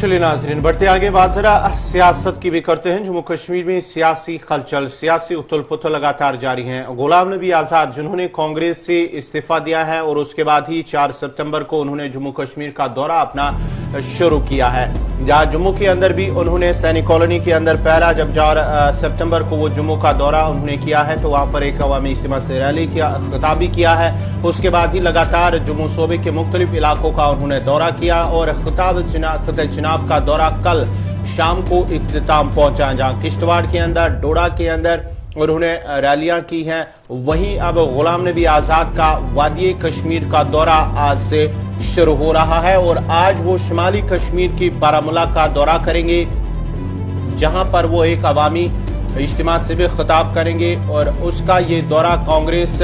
चलिए नाज़रीन, बढ़ते आगे बात जरा सियासत की भी करते हैं। जम्मू कश्मीर में सियासी खलचल, सियासी उथल पुथल लगातार जारी है। गुलाम नबी आज़ाद जिन्होंने कांग्रेस से इस्तीफा दिया है और उसके बाद ही 4 सितंबर को उन्होंने जम्मू कश्मीर का दौरा अपना शुरू किया है, जहां जम्मू के अंदर भी उन्होंने सैनिक कॉलोनी के अंदर पहला जब 4 सितंबर को वो जम्मू का दौरा उन्होंने किया है तो वहां पर एक अवामी इज्तिमा से रैली किया, खिताब भी किया है। उसके बाद ही लगातार जम्मू सूबे के मुख्तलिफ इलाकों का उन्होंने दौरा किया और खिताब चिनाब का दौरा कल शाम को इख्तिताम पहुंचा, जहां किश्तवाड़ के अंदर, डोडा के अंदर उन्होंने रैलियां की हैं। वहीं अब गुलाम नबी आज़ाद का वादी कश्मीर का दौरा आज से शुरू हो रहा है और आज वो शिमाली कश्मीर की बारामूला का दौरा करेंगे, जहां पर वो एक अवामी इज्तिमा से भी खिताब करेंगे और उसका ये दौरा कांग्रेस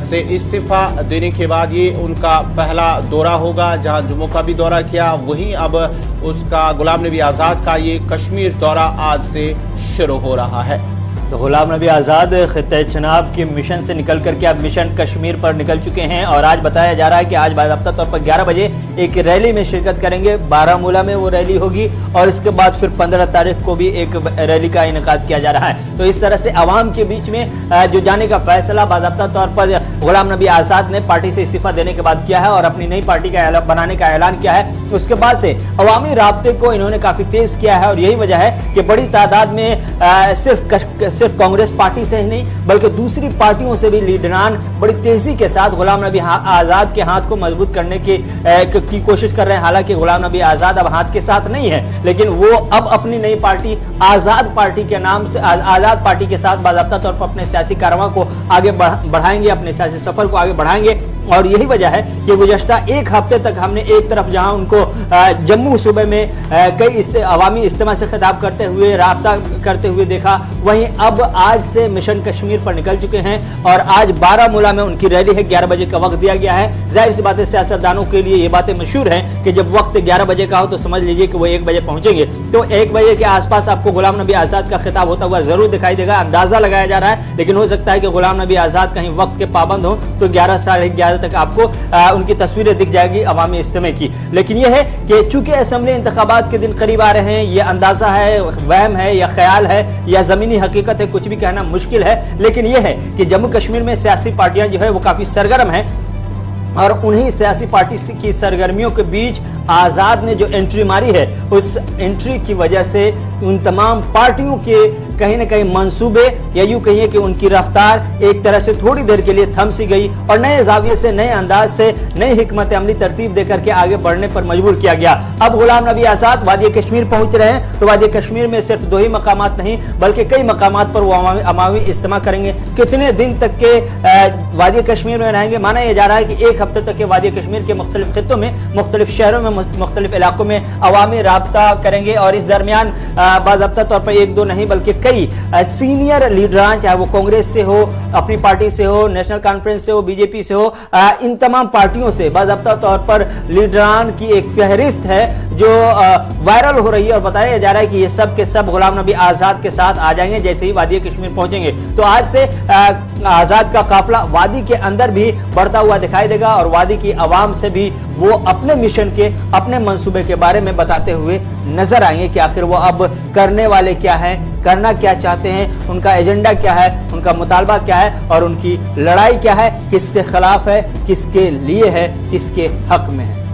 से इस्तीफा देने के बाद ये उनका पहला दौरा होगा, जहां जम्मू का भी दौरा किया। वहीं अब उसका गुलाम नबी आज़ाद का ये कश्मीर दौरा आज से शुरू हो रहा है। तो गुलाम नबी आज़ाद खित्ते चनाब के मिशन से निकल करके अब मिशन कश्मीर पर निकल चुके हैं और आज बताया जा रहा है कि आज बाज़ाब्ता तौर पर 11 बजे एक रैली में शिरकत करेंगे। बारामूला में वो रैली होगी और इसके बाद फिर 15 तारीख को भी एक रैली का इनेकाद किया जा रहा है। तो इस तरह से अवाम के बीच में जो जाने का फैसला बाज़ाब्ता तौर पर गुलाम नबी आज़ाद ने पार्टी से इस्तीफा देने के बाद किया है और अपनी नई पार्टी का बनाने का ऐलान किया है। उसके बाद से अवामी राब्ते को इन्होंने काफ़ी तेज़ किया है और यही वजह है कि बड़ी तादाद में सिर्फ कांग्रेस पार्टी से ही नहीं बल्कि दूसरी पार्टियों से भी लीडरान बड़ी तेजी के साथ गुलाम नबी आज़ाद के हाथ को मजबूत करने की कोशिश कर रहे हैं। हालांकि गुलाम नबी आज़ाद अब हाथ के साथ नहीं है, लेकिन वो अब अपनी नई पार्टी आज़ाद पार्टी के नाम से आज़ाद पार्टी के साथ बाज़ाब्ता तौर पर अपने सियासी कारवां को आगे बढ़ाएंगे, अपने सियासी सफर को आगे बढ़ाएंगे। और यही वजह है कि गुज़श्ता एक हफ्ते तक हमने एक तरफ जहां उनको जम्मू सूबे में कई अवामी इज्तिमा से खिताब करते हुए, राब्ता करते हुए देखा, वहीं अब आज से मिशन कश्मीर पर निकल चुके हैं और आज बारामूला में उनकी रैली है। 11 बजे का वक्त दिया गया है। जाहिर सी बात है, सियासतदानों के लिए ये बातें मशहूर हैं कि जब वक्त 11 बजे का हो तो समझ लीजिए कि वो 1 बजे पहुंचेंगे। तो 1 बजे के आसपास आपको गुलाम नबी आज़ाद का खिताब होता हुआ जरूर दिखाई देगा, अंदाजा लगाया जा रहा है। लेकिन हो सकता है कि गुलाम नबी आज़ाद कहीं वक्त के पाबंद हो तो 11 साढ़े 11 तक आपको उनकी तस्वीरें दिख जाएगी अवामी इज्तिमा की। लेकिन यह है कि चूंकि असेंबली इंतखाबात के दिन करीब आ रहे हैं, ये अंदाजा है, वहम है या ख्याल है या जमीनी हकीकत है, कुछ भी कहना मुश्किल है। लेकिन यह है कि जम्मू कश्मीर में सियासी पार्टियां जो है वो काफी सरगर्म हैं और उन्हीं सियासी पार्टी की सरगर्मियों के बीच आज़ाद ने जो एंट्री मारी है, उस एंट्री की वजह से उन तमाम पार्टियों के कहीं ना कहीं मंसूबे या यूं कहिए कि उनकी रफ्तार एक तरह से थोड़ी देर के लिए थम सी गई और नए जाविये से, नए अंदाज से, नई हिकमत अमली तरतीब देकर के आगे बढ़ने पर मजबूर किया गया। अब गुलाम नबी आज़ाद वादी कश्मीर पहुंच रहे हैं तो वादी कश्मीर में सिर्फ 2 ही मकामात नहीं बल्कि कई मकामात पर वो अवामी इज्तिमा करेंगे। कितने दिन तक के वादी कश्मीर में रहेंगे? माना यह जा रहा है कि 1 हफ्ते तक के वादी कश्मीर के मुख्तलिफ खित्तों में, मुख्तलिफ शहरों में, मुख्तलिफ इलाकों में अवामी राब्ता करेंगे और इस दरमियान बाज़ाब्ता तौर पर 1-2 नहीं बल्कि कई सीनियर लीडरान, चाहे वो कांग्रेस से हो, अपनी पार्टी से हो, नेशनल कॉन्फ्रेंस से हो, बीजेपी से हो, इन तमाम पार्टियों से बाज़ाब्ता तौर पर लीडरान की एक फहरिस्त है जो वायरल हो रही है और बताया जा रहा है कि ये सब के सब गुलाम नबी आज़ाद के साथ आ जाएंगे जैसे ही वादी कश्मीर पहुंचेंगे। तो आज से आज़ाद का काफिला वादी के अंदर भी बढ़ता हुआ दिखाई देगा और वादी की आवाम से भी वो अपने मिशन के, अपने मंसूबे के बारे में बताते हुए नजर आएंगे कि आखिर वो अब करने वाले क्या हैं, करना क्या चाहते हैं, उनका एजेंडा क्या है, उनका मुतालबा क्या है और उनकी लड़ाई क्या है, किसके खिलाफ है, किसके लिए है, किसके हक में है।